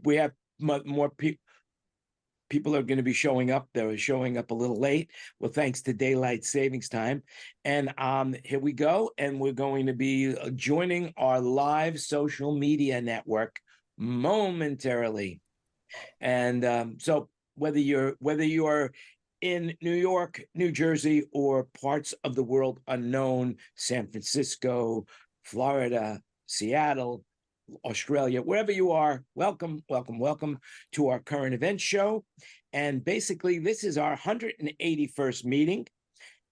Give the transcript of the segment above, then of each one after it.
We have more people are going to be showing up. They're showing up a little late. Well, thanks to daylight savings time. And here we go. And we're going to be joining our live social media network momentarily. And so whether you're in New York, New Jersey, or parts of the world unknown, San Francisco, Florida, Seattle, Australia, wherever you are, welcome to our current event show. And basically, this is our 181st meeting,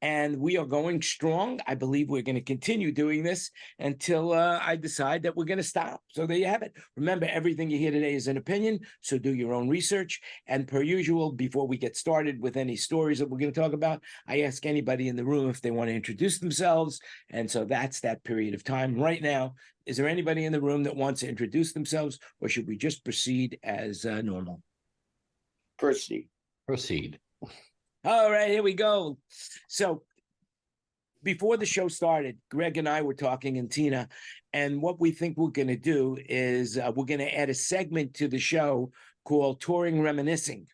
and we are going strong. I believe we're going to continue doing this until I decide that we're going to stop. So there you have it. Remember, everything you hear today is an opinion, so do your own research. And per usual, before we get started with any stories that we're going to talk about, I ask anybody in the room if they want to introduce themselves. And so that's that period of time right now. Is there anybody in the room that wants to introduce themselves, or should we just proceed as normal? Proceed. All right, here we go. So before the show started, Greg and I were talking, and Tina, and what we think we're going to do is we're going to add a segment to the show called Touring Reminiscing.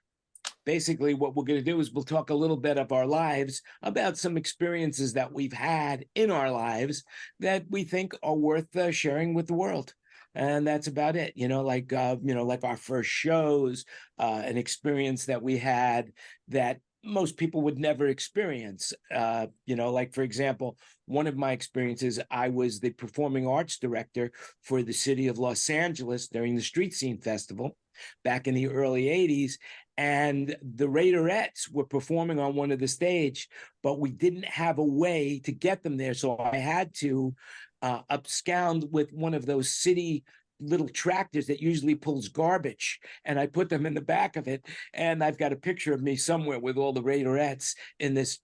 Basically, what we're going to do is we'll talk a little bit of our lives, about some experiences that we've had in our lives that we think are worth sharing with the world. And that's about it. Like our first shows, an experience that we had that most people would never experience. Like, for example, one of my experiences, I was the performing arts director for the city of Los Angeles during the Street Scene Festival back in the early 80s. And the Raiderettes were performing on one of the stage, but we didn't have a way to get them there. So I had to abscond with one of those city little tractors that usually pulls garbage, and I put them in the back of it, and I've got a picture of me somewhere with all the Raiderettes in this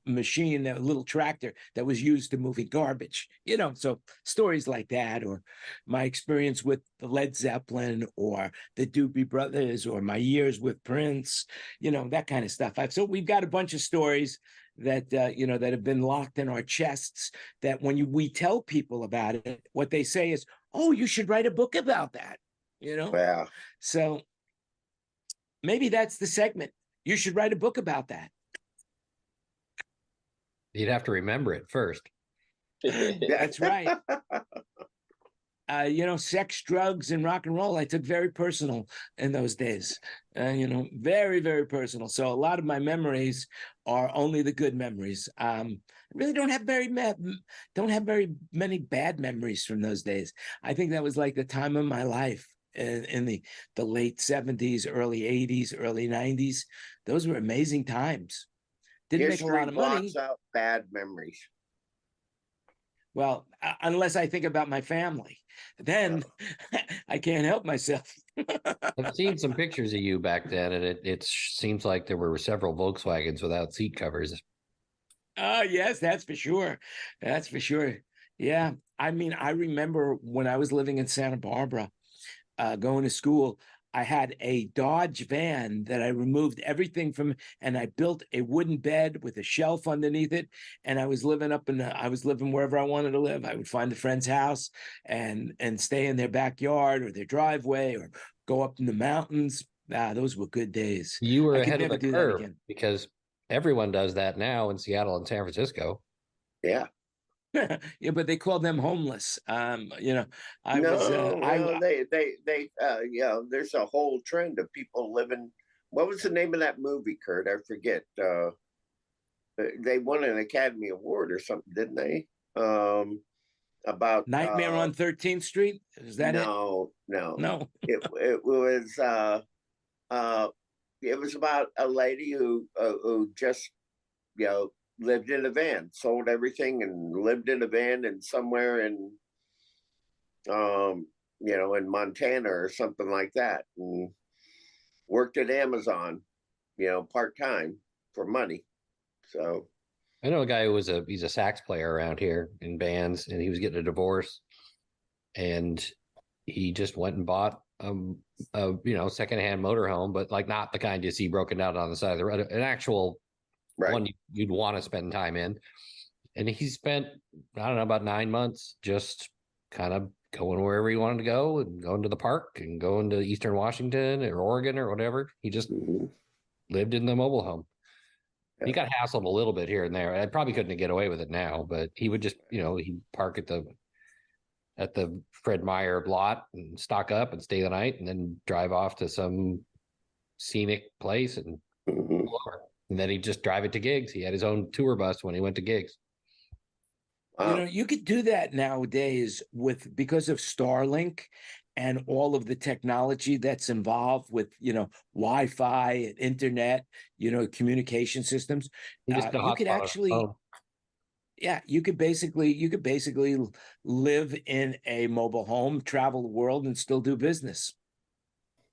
machine, that little tractor that was used to moving garbage. So stories like that, or my experience with the Led Zeppelin or the Doobie Brothers, or my years with Prince, that kind of stuff. So we've got a bunch of stories that that have been locked in our chests, that when we tell people about it, what they say is, "Oh, you should write a book about that." Yeah. So maybe that's the segment. You should write a book about that. You'd have to remember it first. That's right. Sex, drugs, and rock and roll, I took very personal in those days. Very, very personal. So a lot of my memories are only the good memories. I really don't have very many bad memories from those days. I think that was like the time of my life in the late 70s, early 80s, early 90s. Those were amazing times. Didn't make a lot of money. Blocks out bad memories. Well, unless I think about my family, then I can't help myself. I've seen some pictures of you back then, and it seems like there were several Volkswagens without seat covers. Oh, yes, that's for sure. That's for sure. Yeah. I mean, I remember when I was living in Santa Barbara, going to school, I had a Dodge van that I removed everything from, and I built a wooden bed with a shelf underneath it. And I was living wherever I wanted to live. I would find a friend's house and stay in their backyard or their driveway, or go up in the mountains. Those were good days. You were ahead of the curve, because everyone does that now in Seattle and San Francisco. Yeah. Yeah, but they call them homeless. There's a whole trend of people living. What was the name of that movie, Kurt? I forget. They won an Academy Award or something, didn't they? About Nightmare on 13th Street. Is that no, it? No. It was about a lady who just lived in a van, sold everything, and lived in a van, and somewhere in in Montana or something like that, and worked at Amazon, part-time for money. So I know a guy who he's a sax player around here in bands, and he was getting a divorce, and he just went and bought a secondhand motorhome, but like not the kind you see broken down on the side of the road, an actual one you'd want to spend time in. And he spent, I don't know, about 9 months just kind of going wherever he wanted to go and going to the park and going to Eastern Washington or Oregon or whatever. He just Mhm. lived in the mobile home. He Yeah. got hassled a little bit here and there. I probably couldn't get away with it now, but he would just, he'd park at the Fred Meyer lot and stock up and stay the night and then drive off to some scenic place and Mhm. pull over. And then he'd just drive it to gigs. He had his own tour bus when he went to gigs. Wow. You could do that nowadays because of Starlink and all of the technology that's involved with, Wi-Fi, internet, communication systems. He just You could actually, yeah, you could basically live in a mobile home, travel the world, and still do business.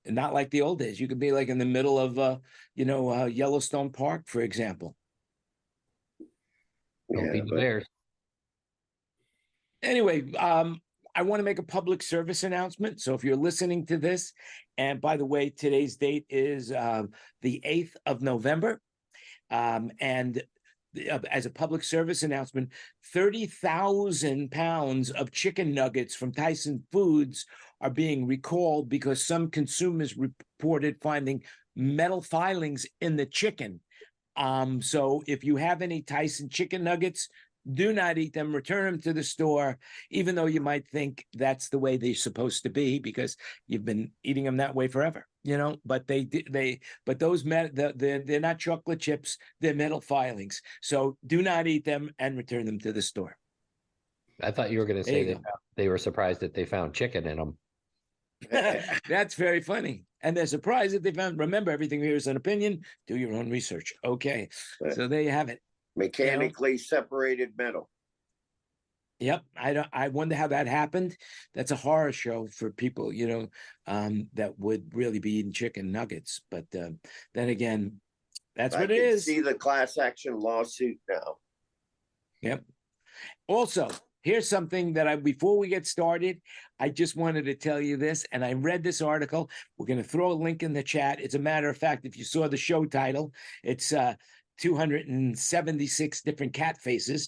And not like the old days. You could be like in the middle of, Yellowstone Park, for example. Don't Yeah, feed the but bears. Anyway, I want to make a public service announcement. So if you're listening to this, and by the way, today's date is the 8th of November. And as a public service announcement, 30,000 pounds of chicken nuggets from Tyson Foods are being recalled because some consumers reported finding metal filings in the chicken. So if you have any Tyson chicken nuggets, do not eat them, return them to the store, even though you might think that's the way they're supposed to be because you've been eating them that way forever, but but they're not chocolate chips, they're metal filings. So do not eat them and return them to the store. I thought you were going to There say you they were surprised that they found chicken in them. go. That's very funny. And they're surprised that they found, remember, everything here is an opinion. Do your own research. Okay. So there you have it. mechanically separated metal. Yep, I wonder how that happened. That's a horror show for people, that would really be eating chicken nuggets. But then again, that's what it is. See the class action lawsuit now. Yep. Also, here's something that before we get started, I just wanted to tell you this, and I read this article. We're going to throw a link in the chat. It's a matter of fact, if you saw the show title, it's 276 different cat faces.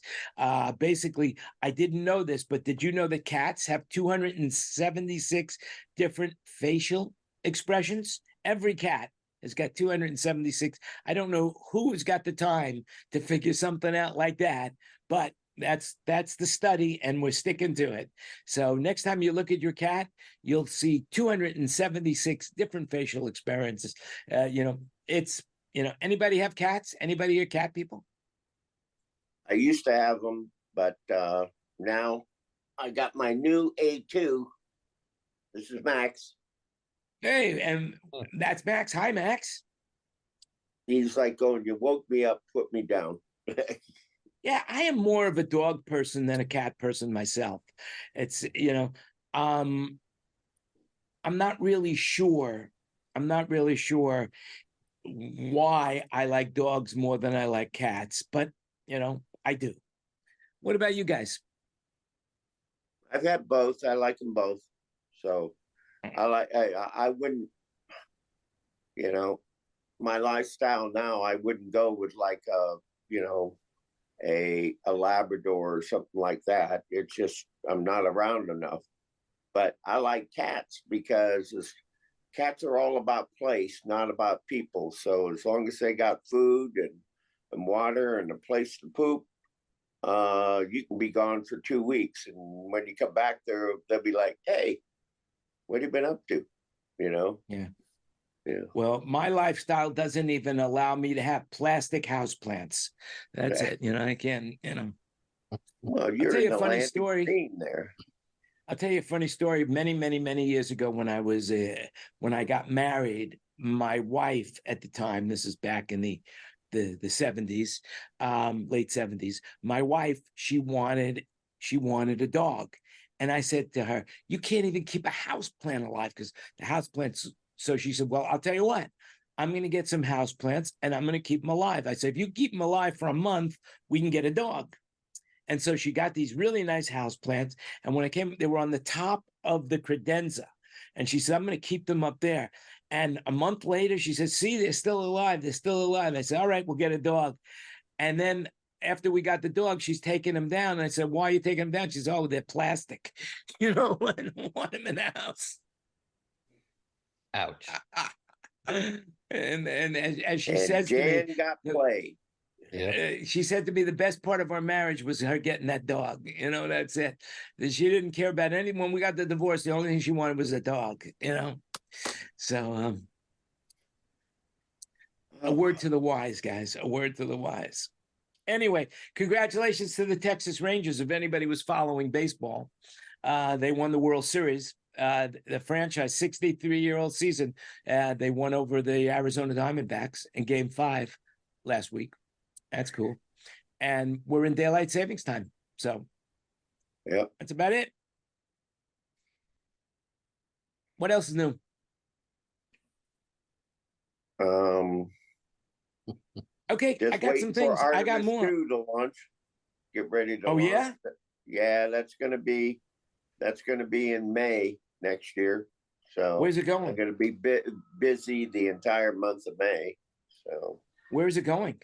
Basically, I didn't know this, but did you know that cats have 276 different facial expressions? Every cat has got 276. I don't know who has got the time to figure something out like that, but that's the study, and we're sticking to it. So next time you look at your cat, you'll see 276 different facial experiences. It's anybody have cats? Anybody here cat people? I used to have them, but now I got my new A2. This is Max. Hey, and that's Max. Hi, Max. He's like going, you woke me up, put me down. Yeah, I am more of a dog person than a cat person myself. It's, I'm not really sure. I'm not really sure why I like dogs more than I like cats, but I do. What about you guys? I've had both. I like them both. So I wouldn't, my lifestyle now, I wouldn't go with like a Labrador or something like that. It's just I'm not around enough. But I like cats because cats are all about place, not about people. So as long as they got food and water and a place to poop, you can be gone for 2 weeks. And when you come back, they'll be like, "Hey, what have you been up to?" Yeah. Yeah. Well, my lifestyle doesn't even allow me to have plastic houseplants. That's it. I can't, Well, I'll tell you a funny Landy story. there. I'll tell you a funny story. Many, many, many years ago, when I got married, my wife at the time, this is back in the 70s, late 70s, my wife, she wanted a dog. And I said to her, you can't even keep a house plant alive because the house plants. So she said, well, I'll tell you what, I'm going to get some house plants and I'm going to keep them alive. I said, if you keep them alive for a month, we can get a dog. And so she got these really nice house plants. And when I came, they were on the top of the credenza. And she said, I'm going to keep them up there. And a month later, she said, see, they're still alive. They're still alive. I said, all right, we'll get a dog. And then after we got the dog, she's taking him down. And I said, "Why are you taking him down?" She said, "Oh, they're plastic. I don't want him in the house." Ouch. And as she And says to Jan me, got played. Yep. she said to me, the best part of our marriage was her getting that dog. That's it. That she didn't care about anyone. When we got the divorce, the only thing she wanted was a dog. So a word to the wise, guys. A word to the wise. Anyway, congratulations to the Texas Rangers. If anybody was following baseball, they won the World Series. The franchise 63-year-old season. They won over the Arizona Diamondbacks in Game 5 last week. That's cool. And we're in daylight savings time. So Yep. that's about it. What else is new? Okay, Just I got some waiting things. for I got Artemis more. 2 to launch. Get ready to Oh, launch. yeah? Yeah, that's gonna be in May next year. So Where's it I'm going? gonna be busy the entire month of May. So Where is it going?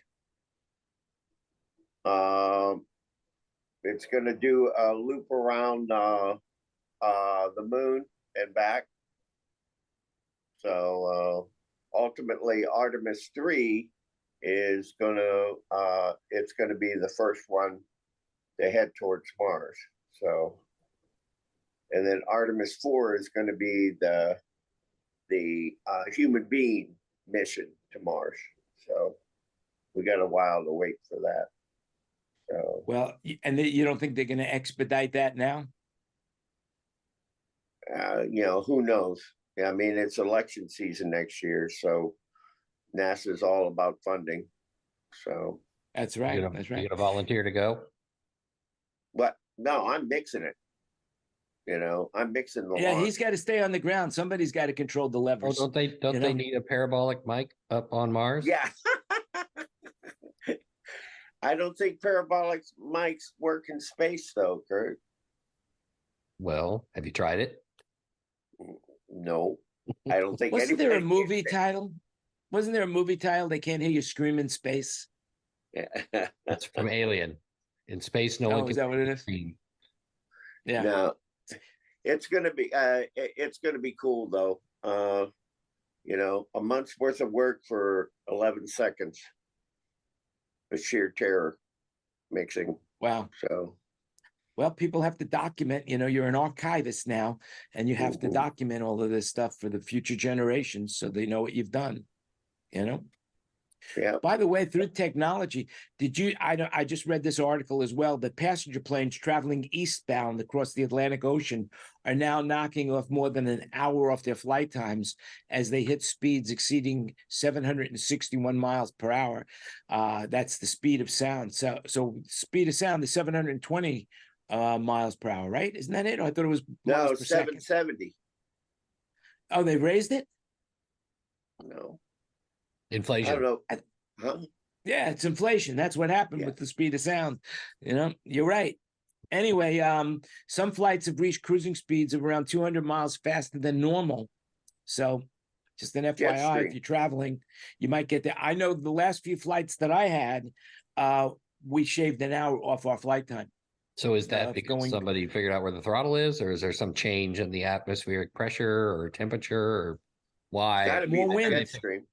it's gonna do a loop around the moon and back. So ultimately Artemis 3 is it's gonna be the first one to head towards Mars. So and then Artemis 4 is going to be the human being mission to Mars. So we got a while to wait for that. So Well, and you don't think they're going to expedite that now? who knows? I mean, it's election season next year, so NASA's all about funding. So That's right. That's right. You gonna volunteer to go? but no, I'm mixing it. I'm mixing the Yeah, launch. he's got to stay on the ground. Somebody's got to control the Oh, levers. don't they need a parabolic mic up on Mars? Yeah. I don't think parabolic mics work in space, though, Kurt. Well, have you tried it? No, I don't think. Wasn't there a anybody movie title? Wasn't there a movie title? They can't hear you scream in space. That's from Alien. In space, no Oh, one is can that what it is? scream. Yeah. No, it's gonna be cool though. A month's worth of work for 11 seconds. The sheer terror mixing. Wow. So Well, people have to document. You're an archivist now, and you have to Mhm. document all of this stuff for the future generations so they know what you've done. Yeah. By the way, through technology, I just read this article as well, that passenger planes traveling eastbound across the Atlantic Ocean are now knocking off more than an hour off their flight times as they hit speeds exceeding 761 miles per hour. That's the speed of sound. So speed of sound is 720 miles per hour, right? Isn't that it? I thought it was miles No, per second. 770. Oh, they raised it? No, I Inflation. don't know. Huh? Yeah, it's inflation. That's what happened Yeah. with the speed of sound. You're right. Anyway, some flights have reached cruising speeds of around 200 miles faster than normal. So just an FYI, if Jetstream. you're traveling, you might get there. I know the last few flights that I had, we shaved an hour off our flight time. So is that because going- somebody figured out where the throttle is, or is there some change in the atmospheric pressure or temperature, or why? Got to be More the wind. jet stream.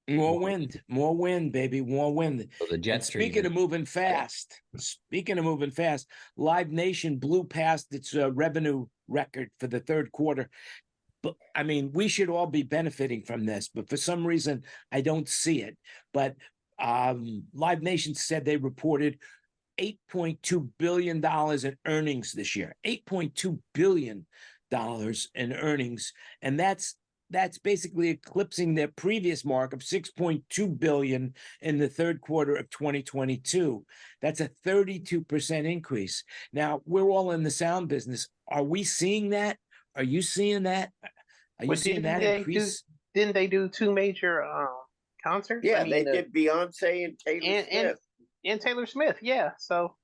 More wind, baby, more wind. So the jet And stream. speaking of moving fast, Live Nation blew past its revenue record for the third quarter. But I mean, we should all be benefiting from this, but for some reason, I don't see it. But Live Nation said they reported $8.2 billion in earnings this year. $8.2 billion in earnings, and that's basically eclipsing their previous mark of 6.2 billion in the third quarter of 2022. That's a 32% increase. Now, we're all in the sound business. Are we seeing that? Are you seeing that? Are you But seeing that increase? Didn't they do two major concerts? Yeah, I mean, they did Beyonce and Taylor Swift. And Taylor Smith. Yeah, so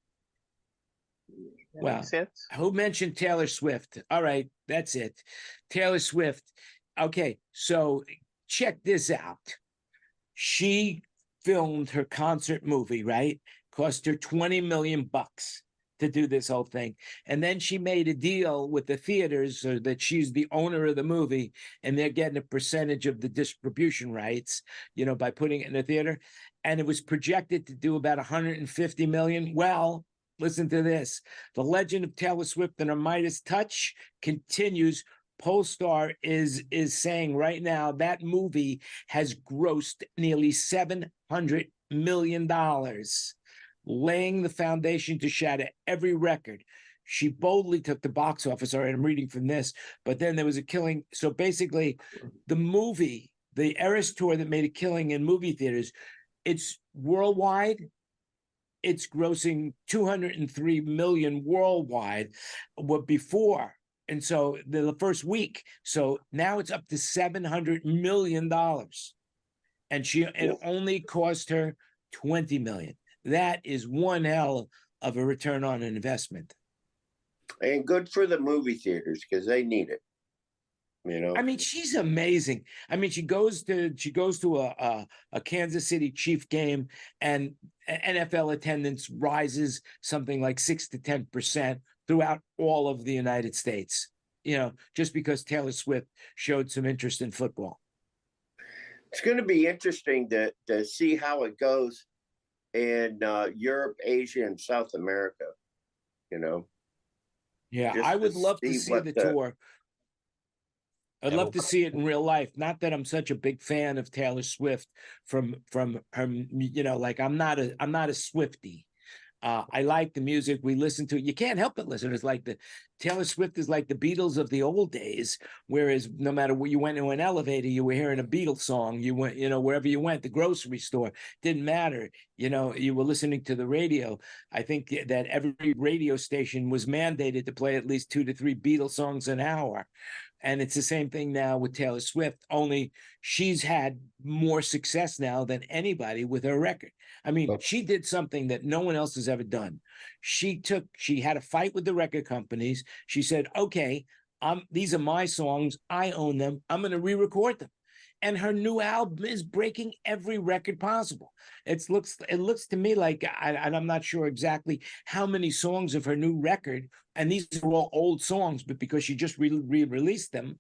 that Well, makes sense. who mentioned Taylor Swift? All right, that's it. Taylor Swift. Okay, so check this out. She filmed her concert movie, right? Cost her 20 million bucks to do this whole thing. And then she made a deal with the theaters so that she's the owner of the movie and they're getting a percentage of the distribution rights, by putting it in the theater. And it was projected to do about 150 million. Well, listen to this. The legend of Taylor Swift and her Midas touch continues. Polestar is saying right now that movie has grossed nearly $700 million, laying the foundation to shatter every record. She boldly took the box office. All right, I'm reading from this, but then there was a killing. So basically, the movie, the Eras Tour that made a killing in movie theaters, it's worldwide. It's grossing 203 million worldwide. What before? And so the first week. So now it's up to $700 million. And it only cost her 20 million. That is one hell of a return on an investment. And good for the movie theaters because they need it. I mean, she's amazing. I mean, she goes to a Kansas City Chief game, and NFL attendance rises something like 6 to 10% throughout all of the United States. Just because Taylor Swift showed some interest in football. It's going to be interesting to see how it goes in Europe, Asia, and South America. Yeah, Just I would to love to see see what the the- tour. I'd love to see it in real life. Not that I'm such a big fan of Taylor Swift from her, like I'm not a Swiftie. I like the music. We listen to it. You can't help but listen. It's like Taylor Swift is like the Beatles of the old days, whereas no matter where you went to an elevator, you were hearing a Beatles song. You went, wherever you went, the grocery store, didn't matter. You were listening to the radio. I think that every radio station was mandated to play at least 2 to 3 Beatles songs an hour. And it's the same thing now with Taylor Swift, only she's had more success now than anybody with her record. I mean, she did something that no one else has ever done. She had a fight with the record companies. She said, okay, these are my songs. I own them. I'm going to re-record them. And her new album is breaking every record possible. It looks to me like, and I'm not sure exactly how many songs of her new record, and these are all old songs, but because she just re-released them,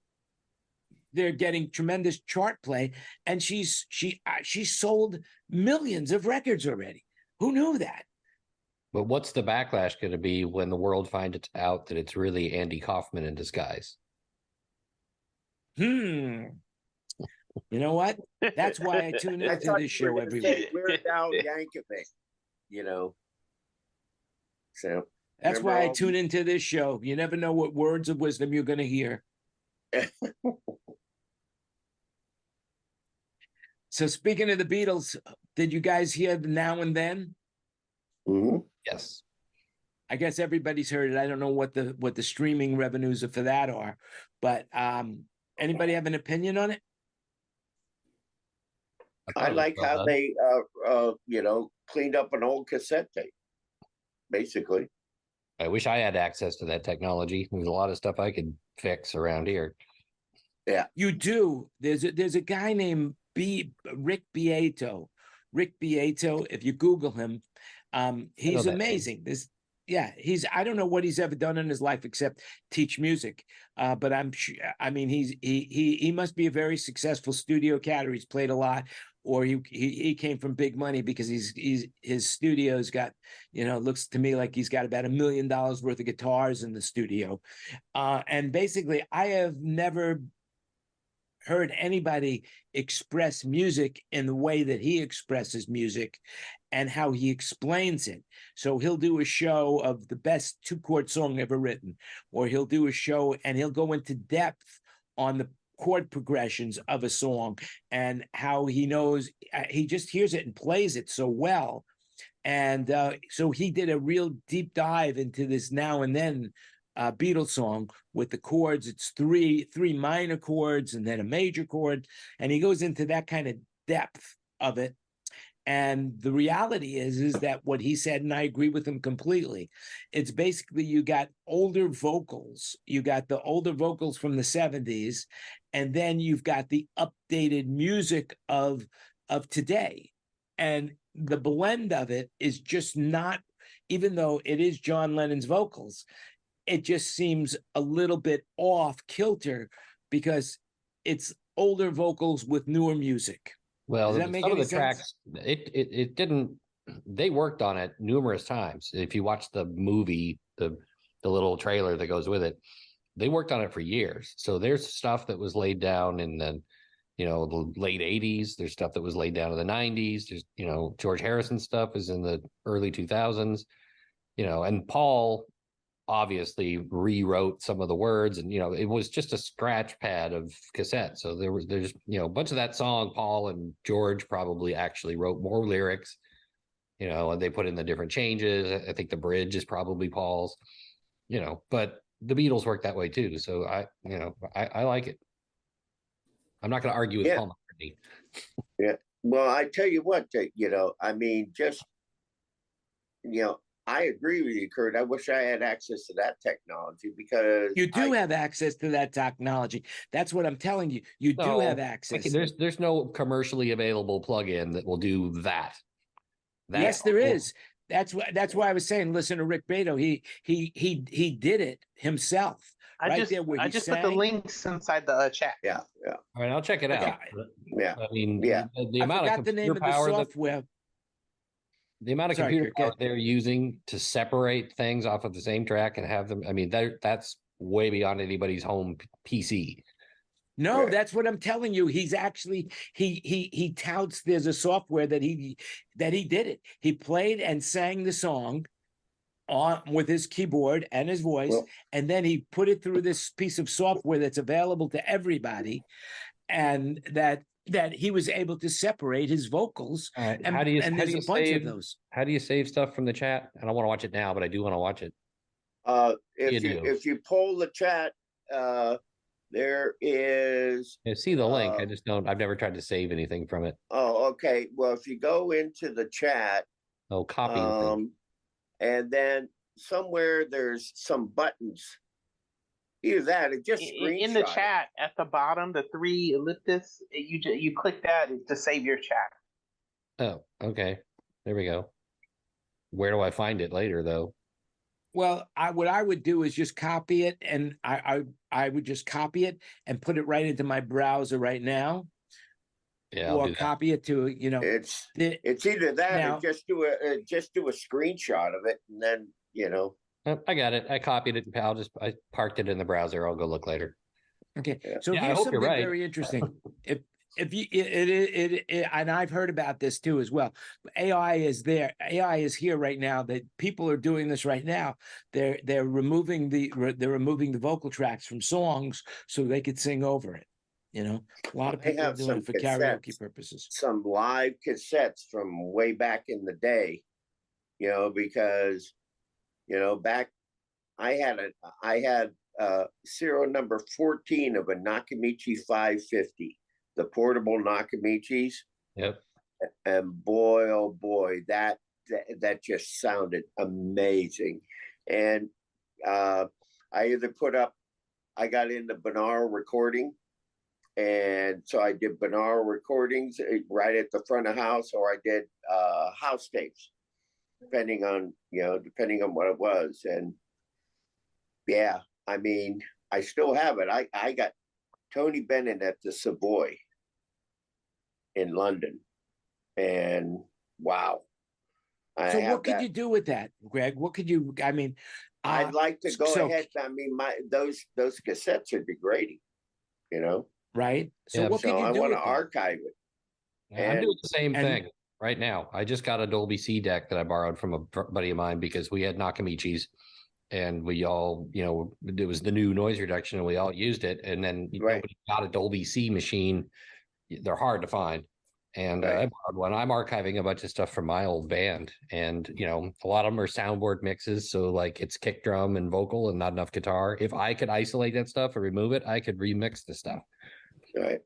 they're getting tremendous chart play, and she sold millions of records already. Who knew that? But what's the backlash going to be when the world finds out that it's really Andy Kaufman in disguise? You know what? That's why I tune into this show every week. Weird Al Yankovic, So that's why I tune into this show. You never know what words of wisdom you're going to hear. So speaking of the Beatles, did you guys hear the Now and Then? Mm-hmm. Yes. I guess everybody's heard it. I don't know what the streaming revenues for that are, but anybody have an opinion on it? I like how they cleaned up an old cassette tape, basically. I wish I had access to that technology. There's a lot of stuff I could fix around here. Yeah, you do. There's a guy named Rick Beato. Rick Beato. If you Google him, he's amazing. I don't know what he's ever done in his life except teach music. But I'm sure. I mean, he must be a very successful studio cat, or he's played a lot, or he came from big money because his studio's got, looks to me like he's got about $1 million worth of guitars in the studio. And basically, I have never heard anybody express music in the way that he expresses music and how he explains it. So he'll do a show of the best 2-chord song ever written, or he'll do a show and he'll go into depth on the chord progressions of a song and how he knows, he just hears it and plays it so well. And so he did a real deep dive into this Now and Then Beatles song with the chords. It's three minor chords and then a major chord, and he goes into that kind of depth of it. And the reality is that what he said, and I agree with him completely, it's basically you got older vocals, you got the older vocals from the 70s, and then you've got the updated music of today. And the blend of it is just not, even though it is John Lennon's vocals, it just seems a little bit off kilter because it's older vocals with newer music. Well, Does that make some of any the sense? tracks, it didn't. They worked on it numerous times. If you watch the movie, the little trailer that goes with it, they worked on it for years. So there's stuff that was laid down in the, the late 80s. There's stuff that was laid down in the 90s. There's, George Harrison stuff is in the early 2000s, and Paul obviously rewrote some of the words, and it was just a scratch pad of cassette. So there's a bunch of that song Paul and George probably actually wrote more lyrics, and they put in the different changes. I think the bridge is probably Paul's, but the Beatles work that way too. So I like it. I'm not going to argue with Paul McCartney. Yeah. Well, I tell you what, I mean, I agree with you, Kurt. I wish I had access to that technology because you do have access to that technology. That's what I'm telling you. You do have access. There's no commercially available plugin that will do that. Yes, there is. That's why I was saying, listen to Rick Beato. He did it himself. I just put the links inside the chat. Yeah. All right, I'll check it out. Yeah. I mean, yeah. The amount of the name of the software. The amount of computer power they're using to separate things off of the same track and have them, I mean, that's way beyond anybody's home PC. No, that's what I'm telling you. He's actually he touts there's a software that he did it. He played and sang the song on with his keyboard and his voice, and then he put it through this piece of software that's available to everybody, and that he was able to separate his vocals. And there's a bunch of those. How do you save stuff from the chat? I don't want to watch it now, but I do want to watch it. If you pull the chat, there is. I see the link. I've never tried to save anything from it. Oh, okay. Well, if you go into the chat. Oh, copy. And then somewhere there's some buttons. Either that or just in the chat at the bottom, the three ellipses, you click that to save your chat. Oh, okay. There we go. Where do I find it later, though? Well, what I would do is just copy it, and I would just copy it and put it right into my browser right now. Yeah, or copy it to It's either that or just do a screenshot of it, and then I got it. I copied it. I parked it in the browser. I'll go look later. Okay, so here's something very interesting. If you and I've heard about this too as well. AI is there. AI is here right now. That people are doing this right now. They're removing the vocal tracks from songs so they could sing over it. A lot of people are doing it for karaoke purposes. Some live cassettes from way back in the day, because back I had serial number 14 of a Nakamichi 550, the portable Nakamichis. Yep. And boy, oh boy, that just sounded amazing. And I got into binaural recording. And so I did binaural recordings right at the front of house, or I did house tapes, depending on what it was. And yeah, I mean, I still have it. I got Tony Bennett at the Savoy in London, and wow. So what could you do with that, Greg? What could you? I mean, I'd like to go ahead. I mean, those cassettes are degrading, Right. So what could you do? I want to archive it. I'm doing the same thing right now. I just got a Dolby C deck that I borrowed from a buddy of mine because we had Nakamichis, and we all, it was the new noise reduction, and we all used it. And then nobody got a Dolby C machine. They're hard to find. And I borrowed one. I'm archiving a bunch of stuff from my old band, and a lot of them are soundboard mixes. So like it's kick drum and vocal and not enough guitar. If I could isolate that stuff or remove it, I could remix the stuff. Right.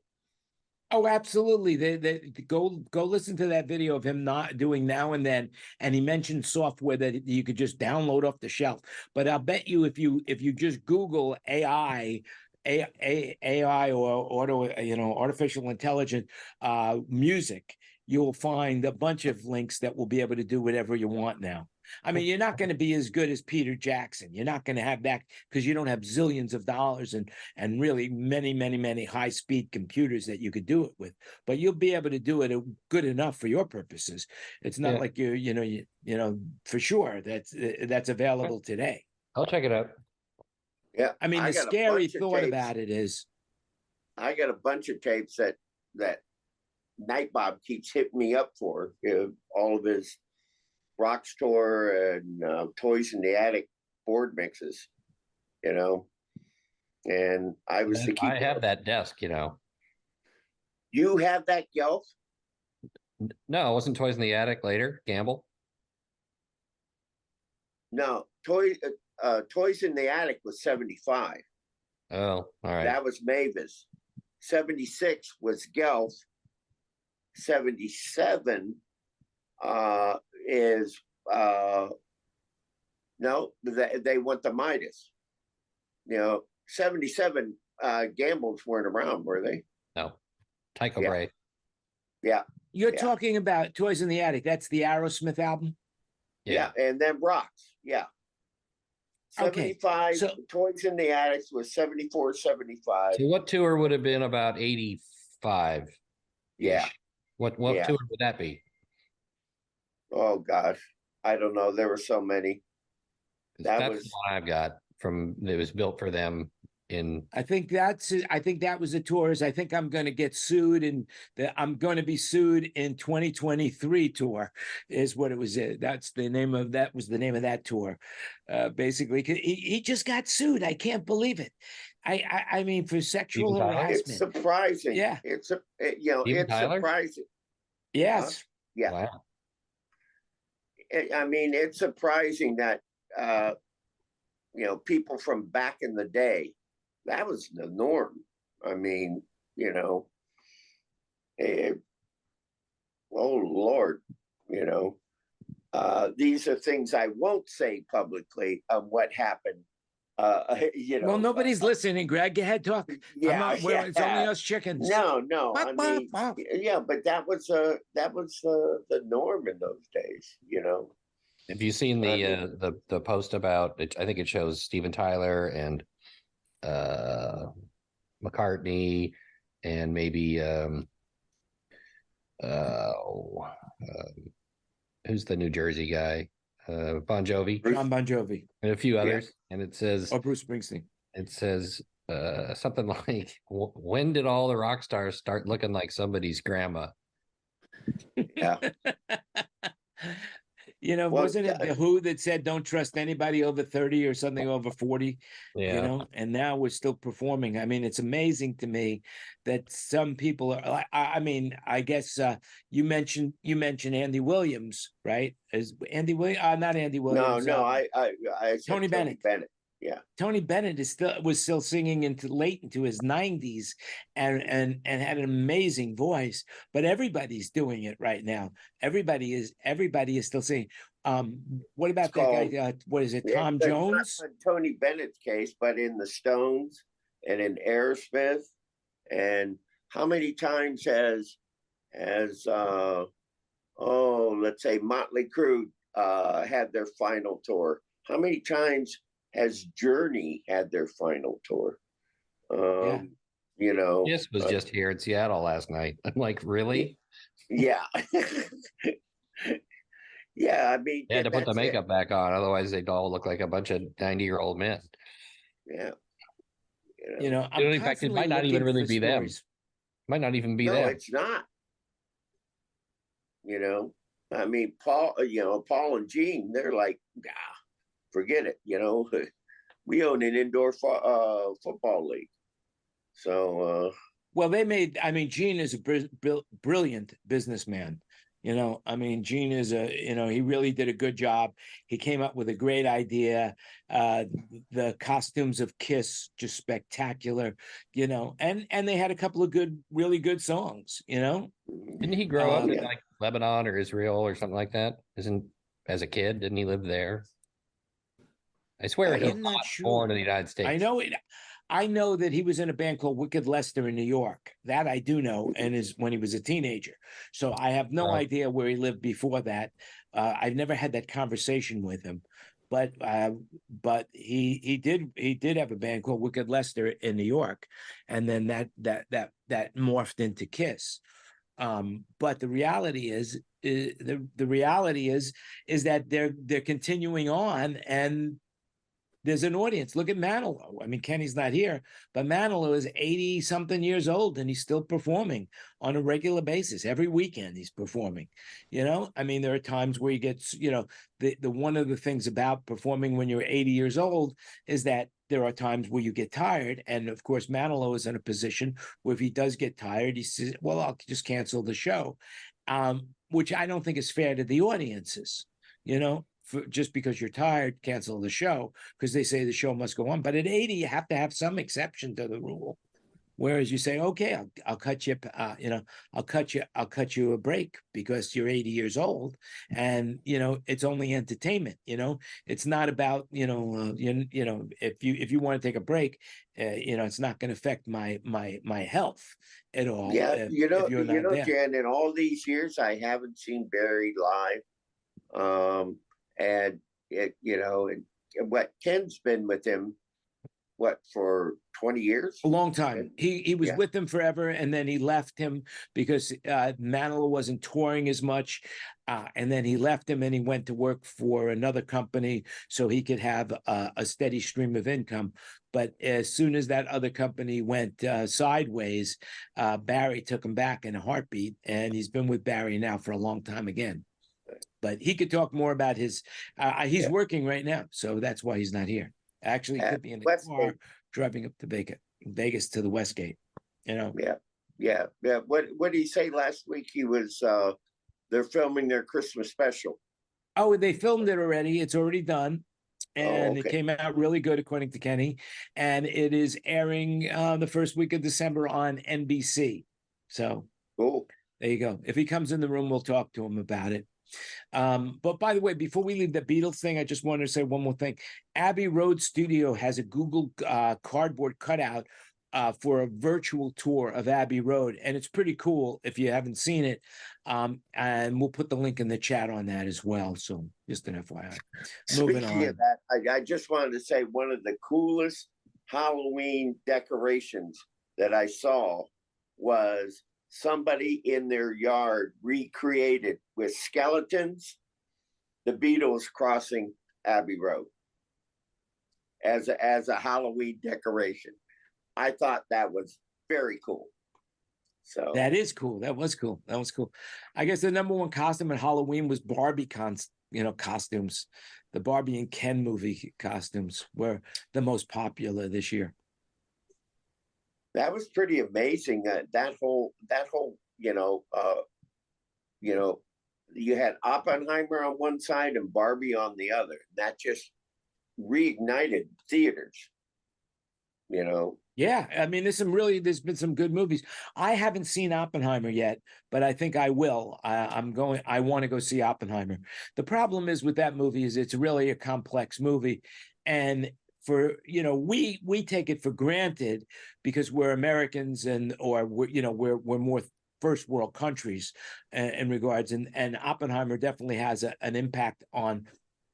Oh, absolutely. They go listen to that video of him not doing Now and Then, and he mentioned software that you could just download off the shelf. But I'll bet you if you just Google AI or artificial intelligence music, you'll find a bunch of links that will be able to do whatever you want now. I mean, you're not going to be as good as Peter Jackson. You're not going to have that because you don't have zillions of dollars and really many high speed computers that you could do it with. But you'll be able to do it good enough for your purposes. It's not like you know for sure that's available today. I'll check it out. Yeah. I mean, the got a scary bunch of thought tapes. about it is, I got a bunch of tapes that Night Bob keeps hitting me up for, all of his Rock Store and Toys in the Attic board mixes, you know. And I was to keep. I have that desk, you know. You have that, Gelf? No, it wasn't Toys in the Attic later, Gamble? No, Toys in the Attic was 75. Oh, all right. That was Mavis. 76 was Gelf. 77 is no, they want the Midas. You know, 77 Gambles weren't around, were they? No. Tycho Yeah. Brahe. Yeah. you're Yeah. talking about Toys in the Attic. That's the Aerosmith album. Yeah. And then Rocks. Yeah. Okay, 75 so- Toys in the Attics was 74, 75. So what tour would have been about 85? Yeah. What Yeah. tour would that be? Oh gosh. I don't know. There were so many. 'Cause That that's was- the one I've got from it was built for them in I think that was the tours. I think I'm going to get sued I'm going to be sued in 2023 tour is what it was. That's the name of that was the name of that tour. Basically, he just got sued. I can't believe it. I mean, for sexual Steven Tyler? harassment. It's surprising. Yeah. It's Steven it's Tyler? surprising. Yes. Yeah. wow. I mean, it's surprising that people from back in the day, that was the norm. I mean, oh Lord, these are things I won't say publicly of what happened. Well, nobody's listening, Greg. Go ahead, talk. It's only us chickens. No, Bop, I bop, mean, bop. yeah, but that was the norm in those days, Have you seen the post about it? I think it shows Steven Tyler and McCartney and maybe who's the New Jersey guy? Bon Jovi. John Bon Jovi And a few others. And it says or Bruce Springsteen. it says something like, when did all the rock stars start looking like somebody's grandma? Yeah. Well, Wasn't it the Who that said don't trust anybody over 30 or something over 40? Yeah. And now we're still performing. I mean, it's amazing to me that some people are I mean, I guess you mentioned Andy Williams, right? Is Andy Williams not Andy Williams? No, I said Tony Bennett. Yeah. Tony Bennett was still singing late into his 90s and had an amazing voice, but everybody's doing it right now. Everybody is still singing. What about that guy? What is it? Tom Jones? Not Tony Bennett's case, but in the Stones and in Aerosmith. And how many times has let's say Motley Crue had their final tour? How many times has Journey had their final tour? This was just here in Seattle last night. I'm like, really? Yeah. Yeah, I mean, They had to put the makeup back on, otherwise they'd all look like a bunch of 90-year-old men. Yeah. I'm in fact, it might not even really be them. Might not even be No, them. it's not. I mean, Paul and Gene, they're like, forget it. We own an indoor football league. So, well, Gene is a brilliant businessman. Gene is he really did a good job. He came up with a great idea. The costumes of Kiss, just spectacular, and they had a couple of really good songs, Didn't he grow up in yeah. like Lebanon or Israel or something like that? As a kid, didn't he live there? I swear he was I'm not not sure. born in the United States. I know it. I know that he was in a band called Wicked Lester in New York. That I do know, and is when he was a teenager. So I have no idea where he lived before that. I've never had that conversation with him, but he did have a band called Wicked Lester in New York, and then that morphed into Kiss. But the reality is the reality is that they're continuing on, and there's an audience. Look at Manilow. I mean, Kenny's not here, but Manilow is 80 something years old and he's still performing on a regular basis. Every weekend he's performing. I mean, there are times where he gets, the one of the things about performing when you're 80 years old is that there are times where you get tired. And of course, Manilow is in a position where if he does get tired, he says, well, I'll just cancel the show, which I don't think is fair to the audiences, just because you're tired, cancel the show because they say the show must go on. But at 80, you have to have some exception to the rule. Whereas you say, okay, I'll cut you, I'll cut you a break because you're 80 years old, and it's only entertainment. It's not about if you want to take a break, it's not going to affect my health at all. Yeah, There. Jan, in all these years, I haven't seen Barry live. And what Ken's been with him, for 20 years? A long time. He was with him forever, and then he left him because Manilow wasn't touring as much, and then he left him and he went to work for another company so he could have a steady stream of income. But as soon as that other company went sideways, Barry took him back in a heartbeat, and he's been with Barry now for a long time again. But he could talk more about his. He's working right now, so that's why he's not here. Actually, he could be in the car driving up to Vegas to the Westgate. Yeah. What did he say last week? He was. They're filming their Christmas special. Oh, they filmed it already. It's already done, and it came out really good, according to Kenny. And it is airing the first week of December on NBC. So cool. There you go. If he comes in the room, we'll talk to him about it. But by the way, before we leave the Beatles thing, I just wanted to say one more thing. Abbey Road Studio has a Google cardboard cutout for a virtual tour of Abbey Road, and it's pretty cool if you haven't seen it. And we'll put the link in the chat on that as well. So just an FYI. Moving on. Speaking of that, I just wanted to say one of the coolest Halloween decorations that I saw was somebody in their yard recreated with skeletons the Beatles crossing Abbey Road as a Halloween decoration. I thought that was very cool. So that is cool. That was cool. I guess the number one costume at Halloween was Barbie costumes. The Barbie and Ken movie costumes were the most popular this year. That was pretty amazing. That whole, you had Oppenheimer on one side and Barbie on the other. That just reignited theaters. Yeah, I mean, there's been some good movies. I haven't seen Oppenheimer yet, but I think I will. I want to go see Oppenheimer. The problem is with that movie is it's really a complex movie, and we take it for granted because we're Americans or we're more first world countries in regards, and Oppenheimer definitely has an impact on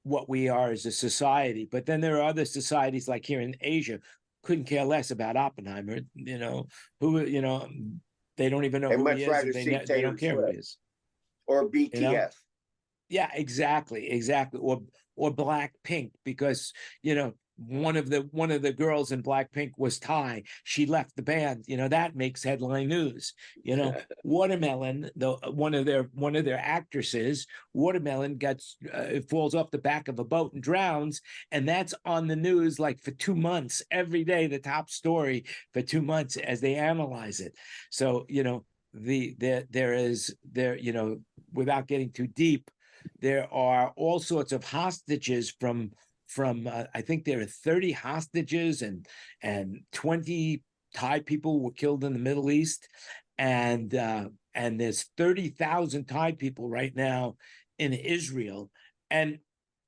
what we are as a society. But then there are other societies like here in Asia couldn't care less about Oppenheimer, they don't even know who he is. They don't care who he is. Or BTS. Yeah, exactly. Or Blackpink, because one of the girls in Blackpink was Thai. She left the band. That makes headline news. Watermelon, one of their actresses, Watermelon falls off the back of a boat and drowns, and that's on the news like for 2 months every day. The top story for 2 months as they analyze it. So without getting too deep, there are all sorts of hostages from I think there are 30 hostages and 20 Thai people were killed in the Middle East, and there's 30,000 Thai people right now in Israel, and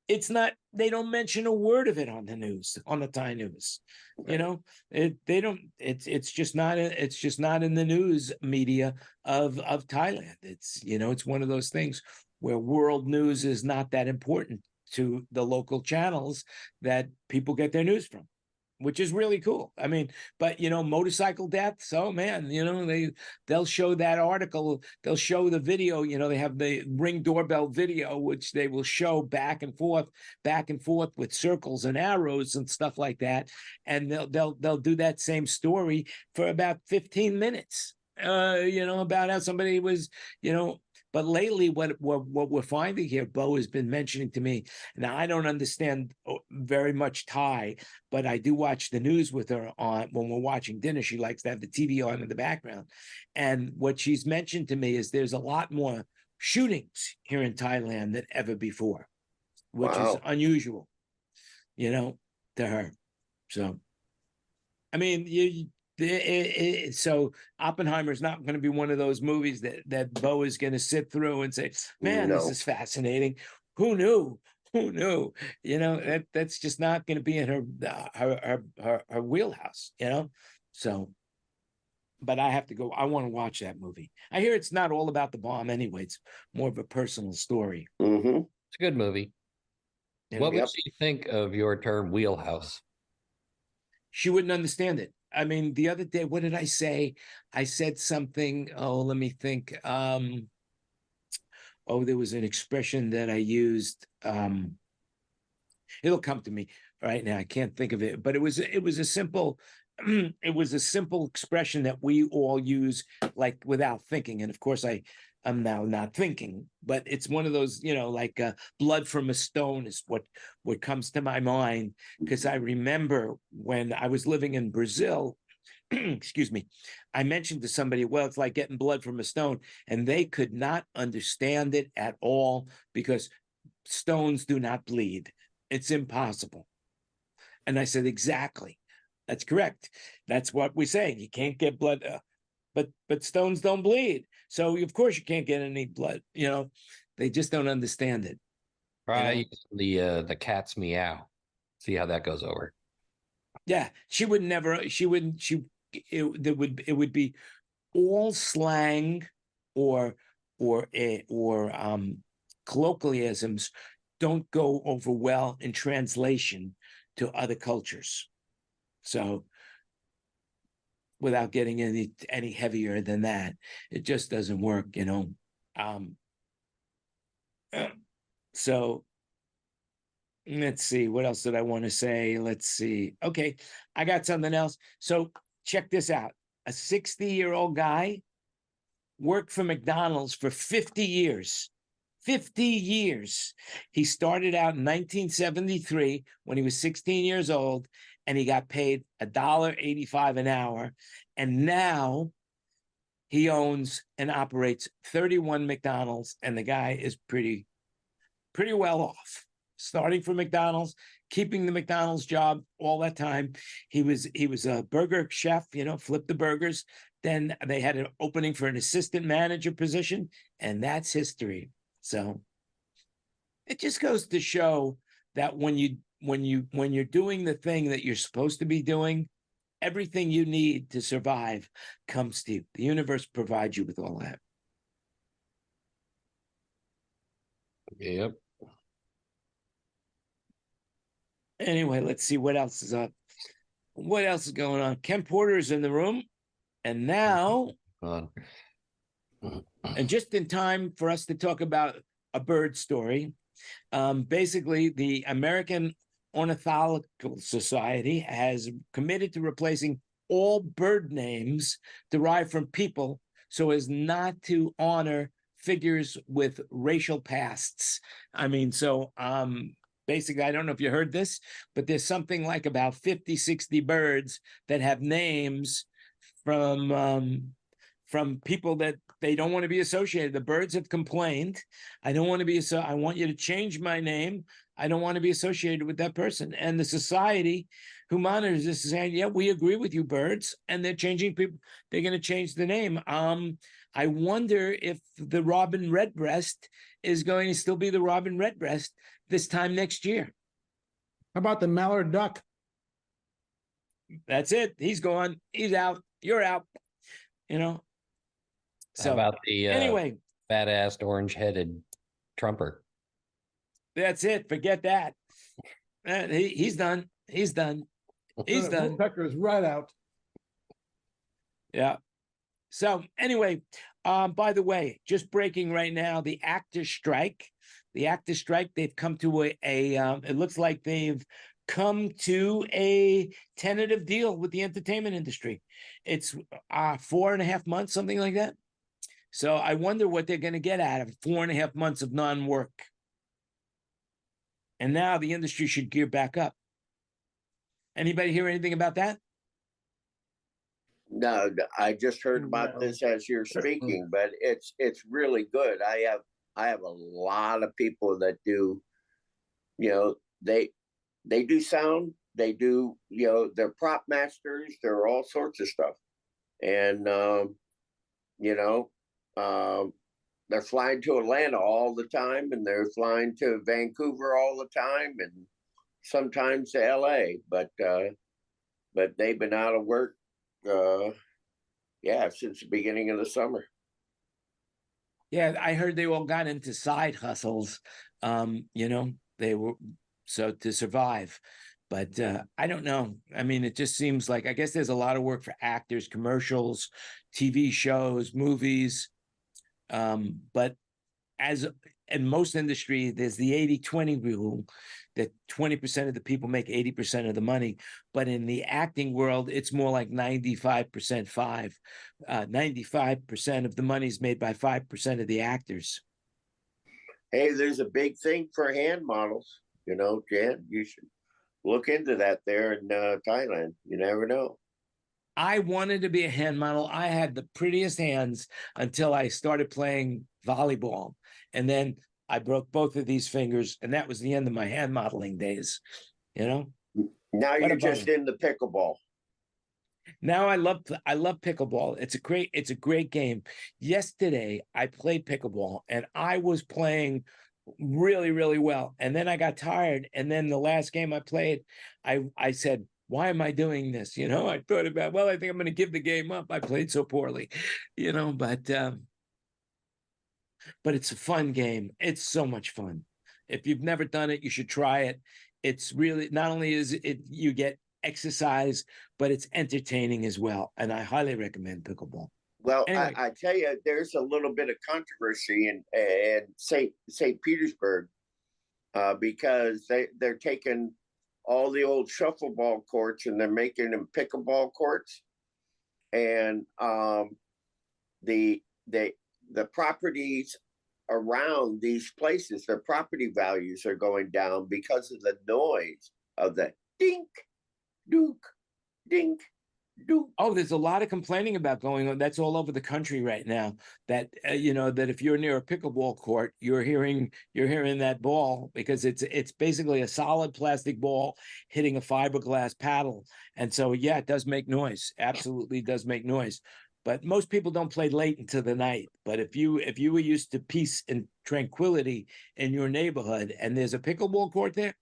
it's not, they don't mention a word of it on the news, on the Thai news. You know, they don't, it's just not, it's just not in the news media of Thailand. It's, you know, it's one of those things where world news is not that important to the local channels that people get their news from, which is really cool. I mean, but you know, motorcycle deaths, oh man, you know, they'll show that article, they'll show the video, you know, they have the Ring doorbell video, which they will show back and forth with circles and arrows and stuff like that. And they'll do that same story for about 15 minutes. You know, about how somebody was, you know. But lately, what we're finding here, Bo has been mentioning to me. Now, I don't understand very much Thai, but I do watch the news with her on when we're watching dinner. She likes to have the TV on in the background. And what she's mentioned to me is there's a lot more shootings here in Thailand than ever before, which is unusual, you know, to her. So, I mean, so Oppenheimer's not going to be one of those movies that Bo is going to sit through and say, man, this is fascinating. Who knew? Who knew? You know, that's just not going to be in her wheelhouse, you know? So, but I have to go. I want to watch that movie. I hear it's not all about the bomb anyway. It's more of a personal story. Mm-hmm. It's a good movie. You What know? would she think of your term wheelhouse? She wouldn't understand it. I mean, the other day, what did I say? I said something. Oh, let me think. There was an expression that I used. It'll come to me right now. I can't think of it, but it was a simple it was a simple expression that we all use like without thinking. And of course, I'm now not thinking, but it's one of those, you know, like blood from a stone is what comes to my mind, because I remember when I was living in Brazil, excuse me, I mentioned to somebody, well, it's like getting blood from a stone, and they could not understand it at all because stones do not bleed. It's impossible. And I said, exactly. That's correct. That's what we're saying. You can't get blood, but stones don't bleed. So of course you can't get any blood. You know, they just don't understand it. Right, you know? The cat's meow. See how that goes over. Yeah, she would never. She wouldn't. It would be all slang or colloquialisms don't go over well in translation to other cultures. So without getting any heavier than that, it just doesn't work, you know. So let's see, what else did I want to say? Let's see. Okay, I got something else. So check this out. A 60-year-old guy worked for McDonald's for 50 years. 50 years. He started out in 1973 when he was 16 years old, and he got paid $1.85 an hour. And now he owns and operates 31 McDonald's, and the guy is pretty well off. Starting from McDonald's, keeping the McDonald's job all that time. He was a burger chef, you know, flipped the burgers. Then they had an opening for an assistant manager position, and that's history. So it just goes to show that when you're doing the thing that you're supposed to be doing, everything you need to survive comes to you. The universe provides you with all that. Yep. Anyway, let's see what else is up. What else is going on? Ken Porter is in the room. And now, and just in time for us to talk about a bird story, basically the American Ornithological Society has committed to replacing all bird names derived from people so as not to honor figures with racial pasts. I mean, so basically, I don't know if you heard this, but there's something like about 50, 60 birds that have names from people that they don't want to be associated. The birds have complained. I don't want to be I want you to change my name. I don't want to be associated with that person. And the society who monitors this is saying, yeah, we agree with you, birds. And they're changing people. They're going to change the name. I wonder if the robin redbreast is going to still be the robin redbreast, this time next year. How about the mallard duck? That's it. He's gone. He's out. You're out. You know. How So about the anyway, fat-assed orange-headed trumper? that's it. Forget that. He's done. He's done. He's done. Woodpecker is right out. Yeah. So anyway, by the way, just breaking right now, the actors strike. The actors strike. They've come to a it looks like they've come to a tentative deal with the entertainment industry. It's 4.5 months, something like that. So I wonder what they're going to get out of 4.5 months of non-work. And now the industry should gear back up. Anybody hear anything about that? No, I just heard about No. this as you're speaking, but it's really good. I have a lot of people that do, you know, they do sound, they do, you know, they're prop masters, they're all sorts of stuff. And you know, they're flying to Atlanta all the time, and they're flying to Vancouver all the time, and sometimes to LA, but they've been out of work since the beginning of the summer. Yeah, I heard they all got into side hustles. You know, they were so to survive. But I don't know. I mean, it just seems like I guess there's a lot of work for actors, commercials, TV shows, movies. But as in most industry, there's the 80-20 rule that 20% of the people make 80% of the money. But in the acting world, it's more like 95% 5. 95% of the money is made by 5% of the actors. Hey, there's a big thing for hand models. You know, Jan, you should look into that there in Thailand. You never know. I wanted to be a hand model. I had the prettiest hands until I started playing volleyball. And then I broke both of these fingers, and that was the end of my hand modeling days. You know? Now What you're a just bummer. in the pickleball. Now I love pickleball. It's a great game. Yesterday I played pickleball and I was playing really, really well. And then I got tired. And then the last game I played, I said, why am I doing this? You know, I thought about, well, I think I'm going to give the game up. I played so poorly, you know, but it's a fun game. It's so much fun. If you've never done it, you should try it. It's really, not only is it, you get exercise, but it's entertaining as well. And I highly recommend pickleball. Well, Anyway. I tell you, there's a little bit of controversy in St. Petersburg because they're taking all the old shuffleball courts and they're making them pickleball courts, and the properties around these places, their property values are going down because of the noise of the dink, dook, dink, dook. Oh, there's a lot of complaining about going on. That's all over the country right now. That you know, that if you're near a pickleball court, you're hearing that ball because it's basically a solid plastic ball hitting a fiberglass paddle, and so yeah, it does make noise. Absolutely does make noise. But most people don't play late into the night. But if you were used to peace and tranquility in your neighborhood, and there's a pickleball court there,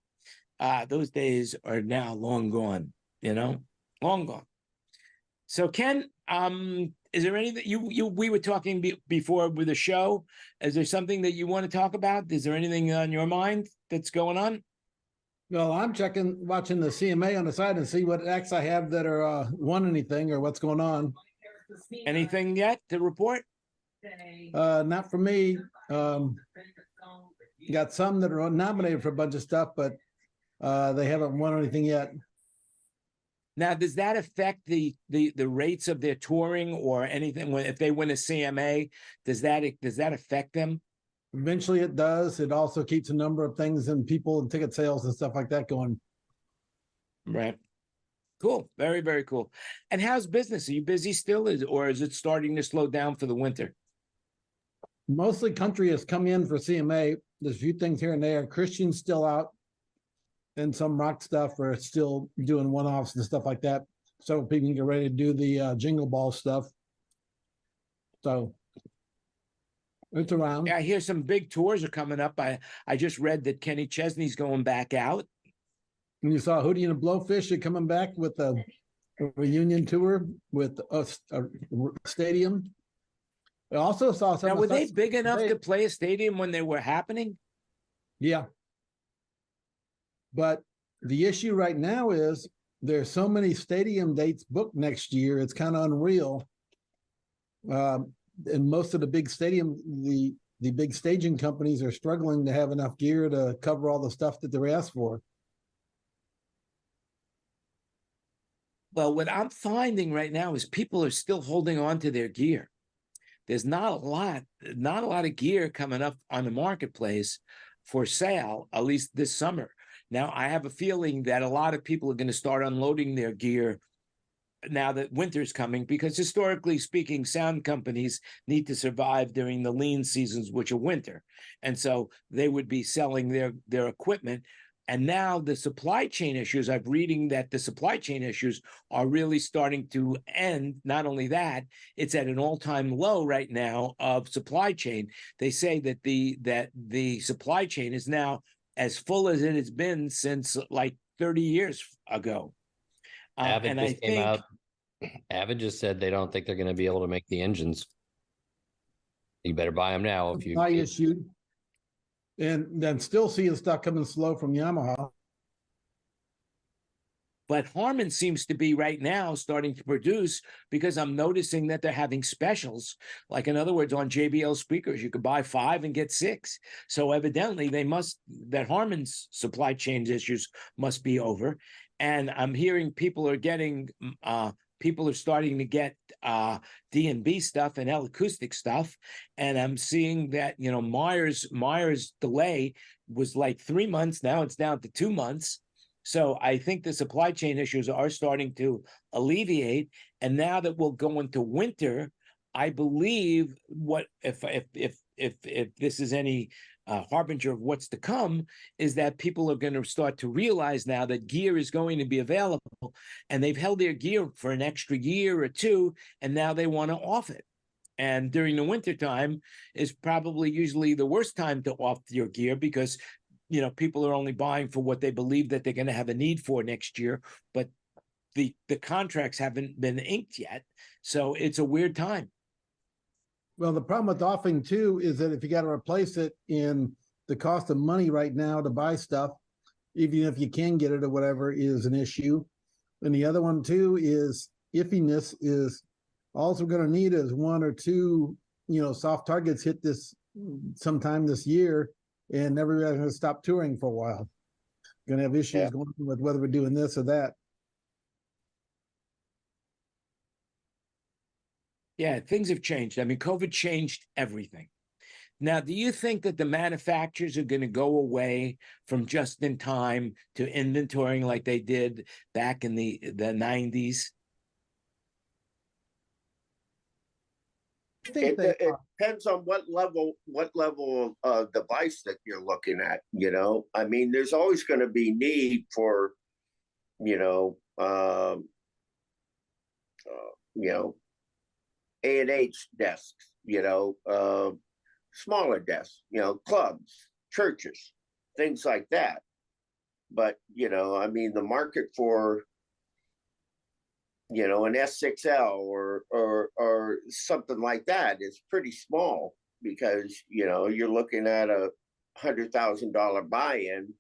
those days are now long gone. You know, long gone. So Ken, is there anything we were talking before with the show? Is there something that you want to talk about? Is there anything on your mind that's going on? Well, I'm watching the CMA on the side and see what acts I have that are won anything or what's going on. Anything yet to report? Not for me. Got some that are nominated for a bunch of stuff, but they haven't won anything yet. Now, does that affect the rates of their touring or anything? If they win a CMA, does that affect them? Eventually it does. It also keeps a number of things and people and ticket sales and stuff like that going. Right. Cool. Very, very cool. And how's business? Are you busy still, or is it starting to slow down for the winter? Mostly country has come in for CMA. There's a few things here and there. Christian's still out, and some rock stuff are still doing one-offs and stuff like that. So people can get ready to do the Jingle Ball stuff. So It's around. I hear some big tours are coming up. I just read that Kenny Chesney's going back out. And you saw Hootie and the Blowfish are coming back with a reunion tour with a stadium. I also saw some. Now, were they big enough to play a stadium when they were happening? Yeah. But the issue right now is there's so many stadium dates booked next year. It's kind of unreal. And most of the big stadium, the big staging companies are struggling to have enough gear to cover all the stuff that they're asked for. Well, what I'm finding right now is people are still holding on to their gear. There's not a lot of gear coming up on the marketplace for sale, at least this summer. Now, I have a feeling that a lot of people are going to start unloading their gear now that winter's coming, because historically speaking, sound companies need to survive during the lean seasons, which are winter. And so they would be selling their equipment. And now the supply chain issues, I'm reading that the supply chain issues are really starting to end. Not only that, it's at an all-time low right now of supply chain. They say that the supply chain is now as full as it has been since like 30 years ago. Avid and just I came think out. Avid just said they don't think they're going to be able to make the engines. You better buy them now if you. Supply issue. And then still seeing stuff coming slow from Yamaha. But Harman seems to be right now starting to produce, because I'm noticing that they're having specials. Like, in other words, on JBL speakers, you could buy 5 and get 6. So evidently that Harman's supply chain issues must be over. And I'm hearing people are starting to get D&B stuff and L-acoustic stuff. And I'm seeing that, Meyer's delay was like 3 months. Now it's down to 2 months. So I think the supply chain issues are starting to alleviate. And now that we'll go into winter, I believe if this is any harbinger of what's to come, is that people are going to start to realize now that gear is going to be available, and they've held their gear for an extra year or two, and now they want to off it. And during the winter time is probably usually the worst time to off your gear, because people are only buying for what they believe that they're going to have a need for next year, but the contracts haven't been inked yet. So it's a weird time. Well, the problem with offing too is that if you got to replace it in the cost of money right now to buy stuff, even if you can get it or whatever, is an issue. And the other one too is iffiness. Is all we're going to need is 1 or 2, soft targets hit this sometime this year, and everybody's going to stop touring for a while. Going to have issues going on with whether we're doing this or that. Yeah, things have changed. I mean, COVID changed everything. Now, do you think that the manufacturers are going to go away from just in time to inventorying like they did back in the 90s? It depends on what level of device that you're looking at. I mean, there's always going to be need for, A&H desks, smaller desks, clubs, churches, things like that. But, I mean, the market for, an S6L or something like that is pretty small, because, you're looking at $100,000 buy-in,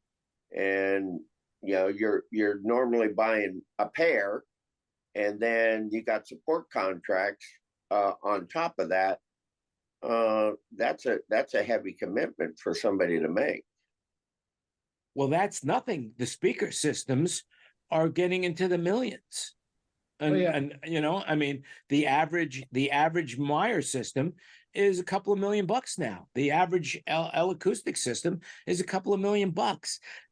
and, you're normally buying a pair, and then you got support contracts on top of that. That's a heavy commitment for somebody to make. Well, that's nothing. The speaker systems are getting into the millions. And I mean, the average Meyer system is a couple of $1 million now. The average L acoustic system is a couple of $1 million.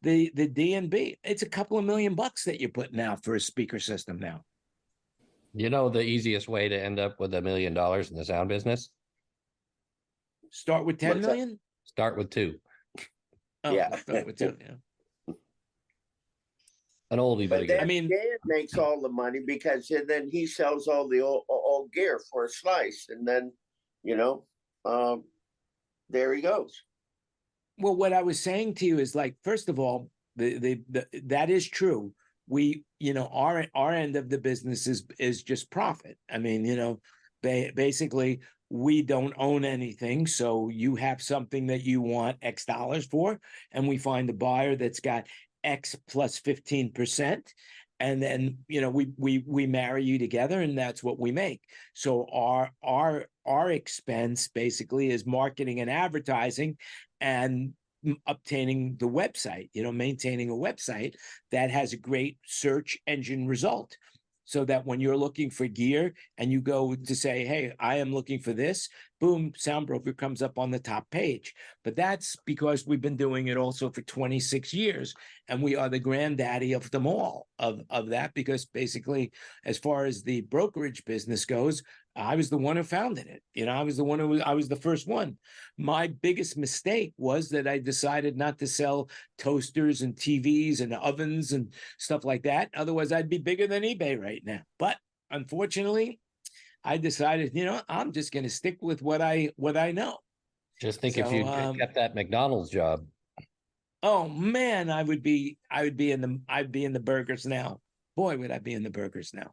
The D&B, it's a couple of $1 million that you're putting out for a speaker system now. The easiest way to end up with $1 million in the sound business? Start with 10 million? Start with 2. Oh, yeah. Start with 2, yeah. An oldie, but then, I mean, Dan makes all the money, because then he sells all the old gear for a slice, and then there he goes. Well, what I was saying to you is like, first of all, that is true. We, our end of the business is just profit. I mean, basically we don't own anything. So you have something that you want X dollars for, and we find a buyer that's got X plus 15%. And then, we marry you together, and that's what we make. So our expense basically is marketing and advertising and obtaining the website, maintaining a website that has a great search engine result. So that when you're looking for gear and you go to say, hey, I am looking for this, boom, Soundbroker comes up on the top page. But that's because we've been doing it also for 26 years. And we are the granddaddy of them all, of that, because basically, as far as the brokerage business goes, I was the one who founded it. I was the first one. My biggest mistake was that I decided not to sell toasters and TVs and ovens and stuff like that. Otherwise, I'd be bigger than eBay right now. But unfortunately, I decided, I'm just going to stick with what I know. Just think if you kept that McDonald's job. Oh man, I'd be in the burgers now. Boy, would I be in the burgers now.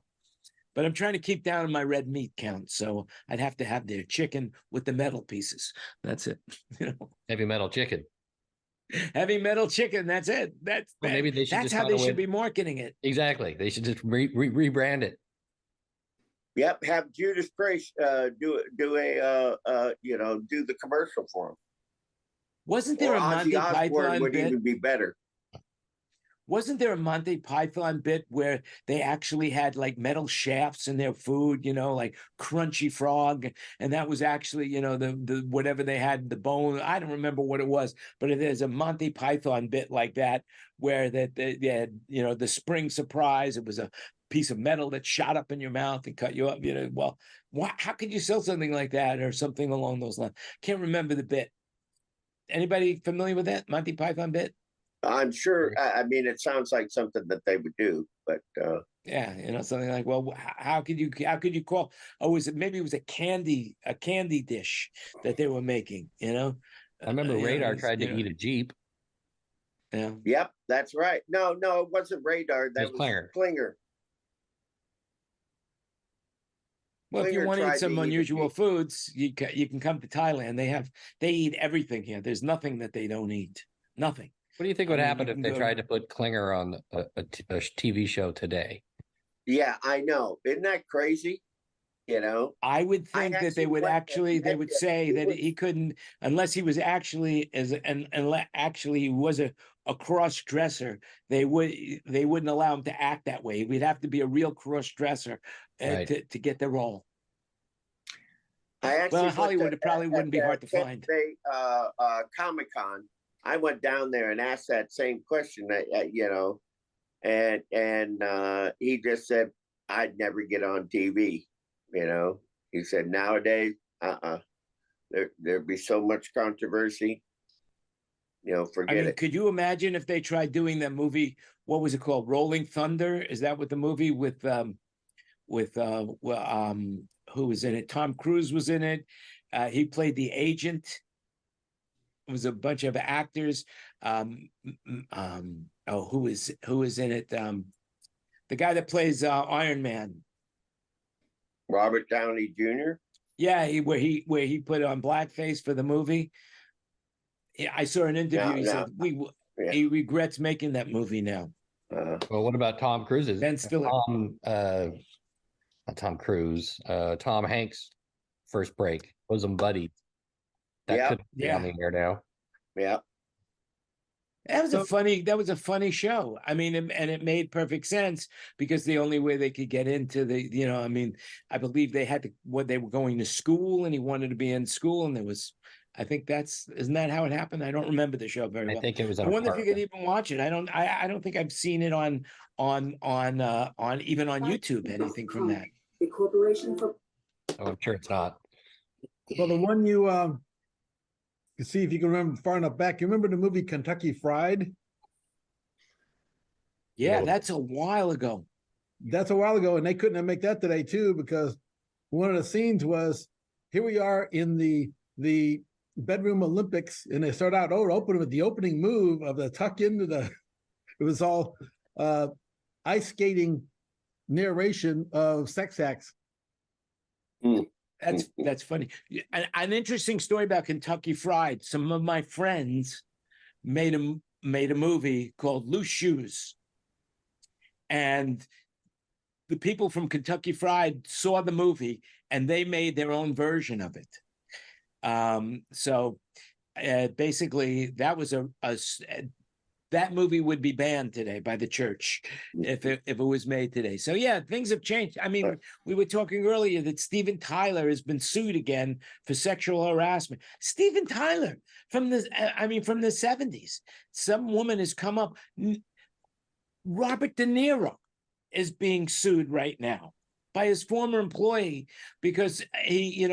But I'm trying to keep down my red meat count, so I'd have to have their chicken with the metal pieces. That's it. Heavy metal chicken. Heavy metal chicken. That's it. Maybe they should. That's how they should be marketing it. Exactly. They should just rebrand it. Yep. Have Judas Priest do the commercial for him. Wasn't there a Monty Python would bit? even be better. Wasn't there a Monty Python bit where they actually had like metal shafts in their food, like Crunchy Frog, and that was actually, the whatever they had, the bone. I don't remember what it was, but there's a Monty Python bit like that where they had, the spring surprise. It was a piece of metal that shot up in your mouth and cut you up. Well, how could you sell something like that or something along those lines? Can't remember the bit. Anybody familiar with that Monty Python bit? I'm sure. I mean, it sounds like something that they would do, but yeah, something like, well, how could you call? Oh, maybe it was a candy dish that they were making. I remember Radar tried to eat a Jeep. Yeah. Yep, that's right. No, it wasn't Radar. That was Klinger. Well, if you want to eat some unusual foods, you can come to Thailand. They eat everything here. There's nothing that they don't eat. Nothing. What do you think would happen if they tried to put Klinger on a TV show today? Yeah, I know. Isn't that crazy? I would think that they would say that he couldn't, unless he was actually he was a cross dresser. They wouldn't allow him to act that way. We'd have to be a real cross dresser to get the role. Well, Hollywood, it probably wouldn't be hard to find. Comic-Con. I went down there and asked that same question, and he just said, I'd never get on TV. He said, nowadays, there'd be so much controversy. Forget it. Could you imagine if they tried doing that movie? What was it called? Rolling Thunder? Is that what the movie with who was in it? Tom Cruise was in it. He played the agent. It was a bunch of actors. Who is in it? The guy that plays Iron Man. Robert Downey Jr. Yeah, where he put on blackface for the movie. Yeah, I saw an interview. He said he regrets making that movie now. Well, what about Tom Cruise's? Ben Stiller. Not Tom Cruise. Tom Hanks' first break. Bosom buddy. That could be on the air now. Yeah. That was a funny show. I mean, and it made perfect sense because the only way they could get into I believe they were going to school and he wanted to be in school and I think isn't that how it happened? I don't remember the show very well. I think it was. I wonder if you could even watch it. I don't think I've seen it on even on YouTube, anything from that. The corporation for. Oh, I'm sure it's not. Well, the one you see if you can remember far enough back. You remember the movie Kentucky Fried? Yeah, that's a while ago. That's a while ago, and they couldn't make that today too because one of the scenes was here we are in the bedroom Olympics, and they start out open with the opening move of the tuck into the. It was all ice skating narration of sex acts. That's funny. An interesting story about Kentucky Fried. Some of my friends made a movie called Loose Shoes, and the people from Kentucky Fried saw the movie and they made their own version of it. So basically, that was that movie would be banned today by the church if it was made today. So yeah, things have changed. I mean, we were talking earlier that Steven Tyler has been sued again for sexual harassment. Steven Tyler from the 70s. Some woman has come up. Robert De Niro is being sued right now by his former employee because he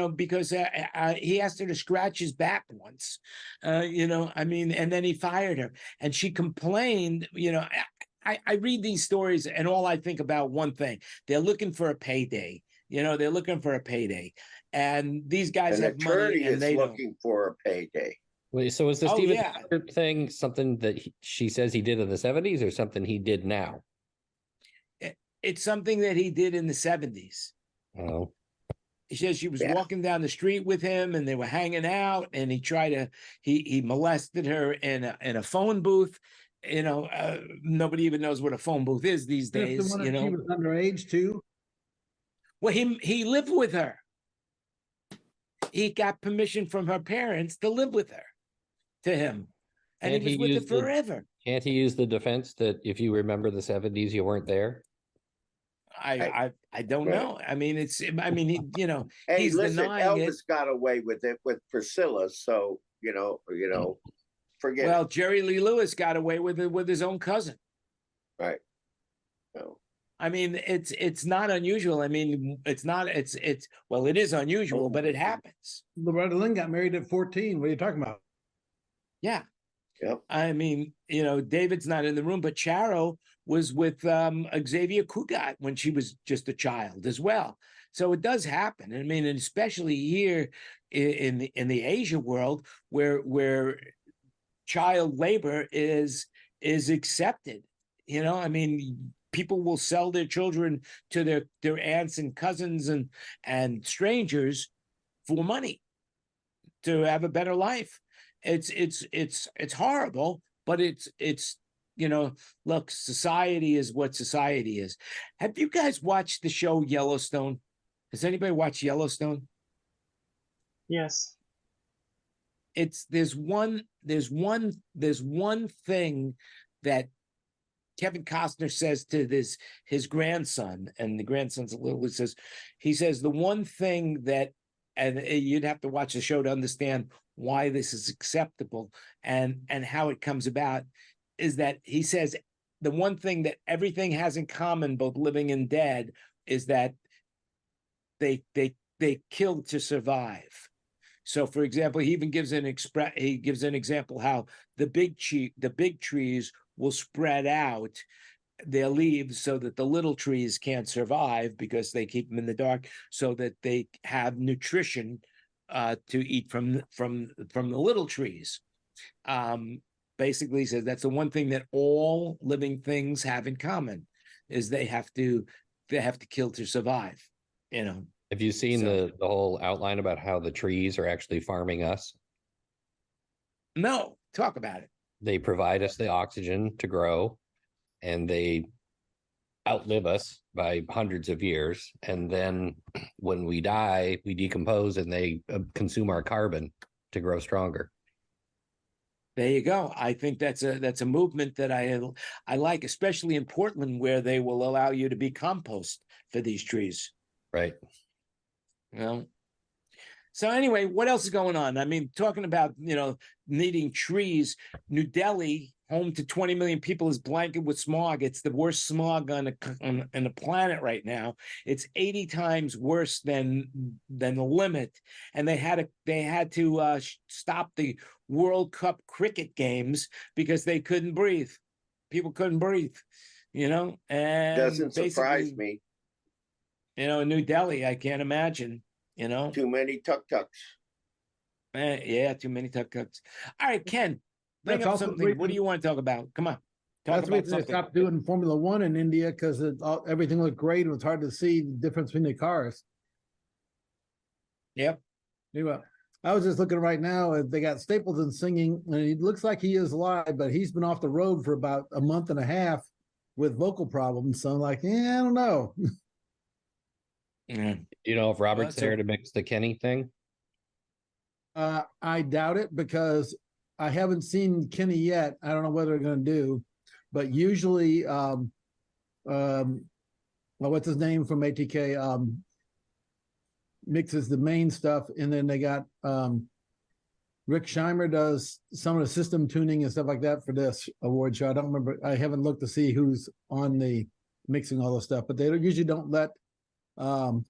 asked her to scratch his back once, and then he fired her, and she complained. I read these stories and all I think about one thing: they're looking for a payday. They're looking for a payday, and these guys have money and they looking for a payday. Wait, so is the Steven Tyler thing something that she says he did in the 70s or something he did now? It's something that he did in the 70s. Oh. He says she was walking down the street with him and they were hanging out, and he molested her in a phone booth. Nobody even knows what a phone booth is these days. She was underage too. Well, he lived with her. He got permission from her parents to live with her, to him. And he was with her forever. Can't he use the defense that if you remember the 70s, you weren't there? I don't know. I mean, he's Hey, denying Elvis it. got away with it with Priscilla, so forget. Well, Jerry Lee Lewis got away with it with his own cousin. Right. No. I mean, it's not unusual. I mean, it is unusual, but it happens. Loretta Lynn got married at 14. What are you talking about? Yeah. Yep. I mean, David's not in the room, but Charo was with Xavier Cugat when she was just a child as well. So it does happen. I mean, and especially here in the Asia world where child labor is accepted. I mean, people will sell their children to their aunts and cousins and strangers for money to have a better life. It's horrible, but it's look, society is what society is. Have you guys watched the show Yellowstone? Has anybody watched Yellowstone? Yes. There's one thing that Kevin Costner says to his grandson, and the grandson's a little. He says the one thing that, and you'd have to watch the show to understand why this is acceptable and how it comes about, is that he says the one thing that everything has in common, both living and dead, is that they kill to survive. So, for example, he even gives an example how the big trees will spread out their leaves so that the little trees can't survive because they keep them in the dark, so that they have nutrition to eat from the little trees. Basically says that's the one thing that all living things have in common, is they have to kill to survive. Have you seen the whole outline about how the trees are actually farming us? No, talk about it. They provide us the oxygen to grow, and they outlive us by hundreds of years. And then when we die, we decompose and they consume our carbon to grow stronger. There you go. I think that's a movement that I like, especially in Portland, where they will allow you to be compost for these trees. Right. So anyway, what else is going on? I mean, talking about, needing trees, New Delhi, home to 20 million people, is blanketed with smog. It's the worst smog on the planet right now. It's 80 times worse than the limit. And they had to stop the World Cup cricket games because they couldn't breathe. People couldn't breathe, and doesn't surprise me. In New Delhi, I can't imagine, Too many tuk-tuks. Yeah, too many tough cuts. All right, Ken, bring That's up also the something. What reason- do you want to talk about? Come on. Talk That's the about reason they something. stopped doing Formula One in India because everything looked great. It was hard to see the difference between the cars. Yep. Anyway, I was just looking right now. They got Stapleton singing, and it looks like he is live, but he's been off the road for about a month and a half with vocal problems. So I'm like, yeah, I don't know. Yeah. Do you know if Robert's that's there to mix the Kenny thing? I doubt it because I haven't seen Kenny yet. I don't know what they're going to do, but usually, well, what's his name from ATK? Mixes the main stuff, and then they got Rick Scheimer does some of the system tuning and stuff like that for this award show. I don't remember. I haven't looked to see who's on the mixing all the stuff, but they usually don't let the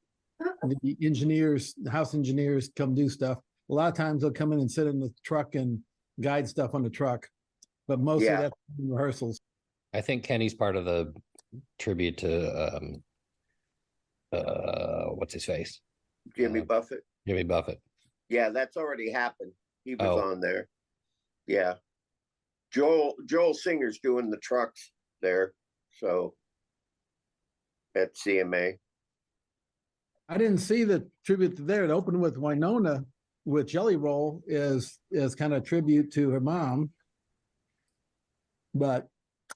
engineers, the house engineers, come do stuff. A lot of times they'll come in and sit in the truck and guide stuff on the truck, but mostly Yeah. that's in rehearsals. I think Kenny's part of the tribute to what's his face? Jimmy Buffett. Jimmy Buffett. Yeah, that's already happened. He was Oh. on there. Yeah. Joel Singer's doing the trucks there. So at CMA. I didn't see the tribute there. It opened with Winona with Jelly Roll is kind of tribute to her mom, but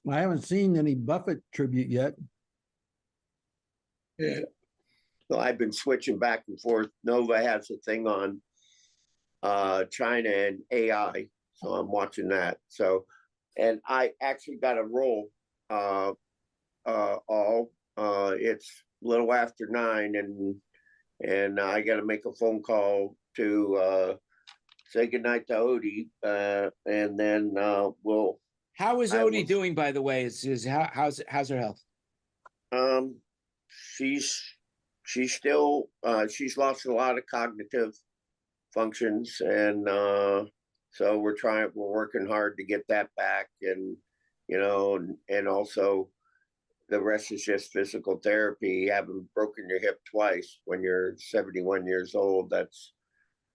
I haven't seen any Buffett tribute yet. Yeah. So I've been switching back and forth. Nova has a thing on China and AI, so I'm watching that. So, and I actually got a roll. It's a little after 9, and I got to make a phone call to say goodnight to Odie, and then we'll. How is I Odie was- doing, by the way? How's her health? She's still she's lost a lot of cognitive functions, and so we're working hard to get that back, and and also the rest is just physical therapy. Having broken your hip twice when you're 71 years old, that's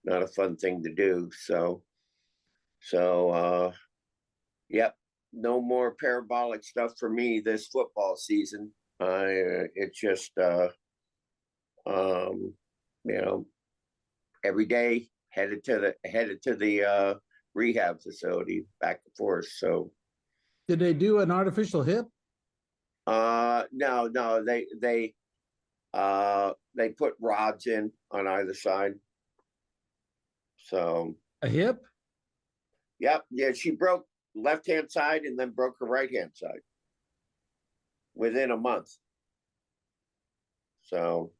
not a fun thing to do. So yep, no more parabolic stuff for me this football season. It's just every day headed to the rehab facility back and forth. So Did they do an artificial hip? no, they put rods in on either side. So A hip? yep, yeah, she broke left hand side and then broke her right hand side within a month. So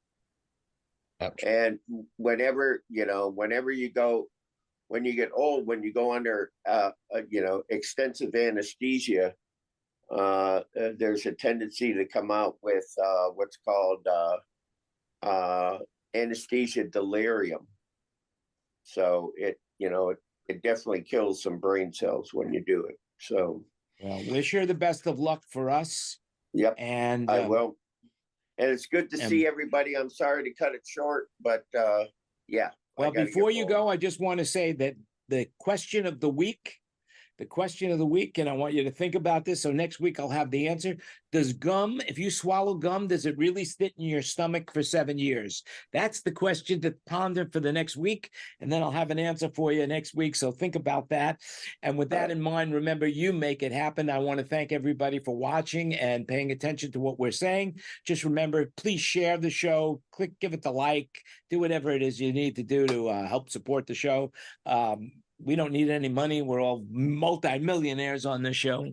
Ouch. and whenever you go, when you get old, when you go under extensive anesthesia, there's a tendency to come out with what's called anesthesia delirium. So it definitely kills some brain cells when you do it. So Well, wish her the best of luck for us. yep, And I will. And it's good to and- see everybody. I'm sorry to cut it short, but yeah. Well, I gotta before get you rolling. go, I just want to say that the question of the week, and I want you to think about this. So next week I'll have the answer. Does gum, if you swallow gum, does it really sit in your stomach for 7 years? That's the question to ponder for the next week. And then I'll have an answer for you next week. So think about that. And with that in mind, remember, you make it happen. I want to thank everybody for watching and paying attention to what we're saying. Just remember, please share the show, give it the like, do whatever it is you need to do to help support the show. We don't need any money. We're all multi-millionaires on this show.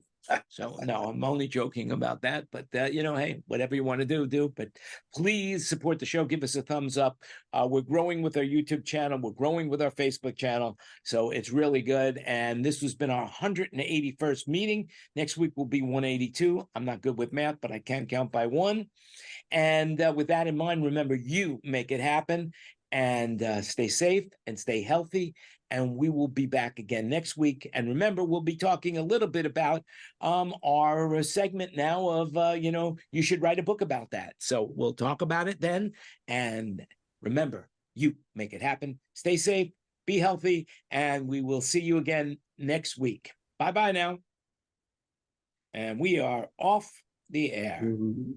So no, I'm only joking about that. But hey, whatever you want to do. But please support the show. Give us a thumbs up. We're growing with our YouTube channel. We're growing with our Facebook channel. So it's really good. And this has been our 181st meeting. Next week will be 182. I'm not good with math, but I can count by one. And with that in mind, remember, you make it happen. And stay safe and stay healthy. And we will be back again next week. And remember, we'll be talking a little bit about our segment now of, you should write a book about that. So we'll talk about it then. And remember, you make it happen. Stay safe. Be healthy, and we will see you again next week. Bye-bye now. And we are off the air. Mhm.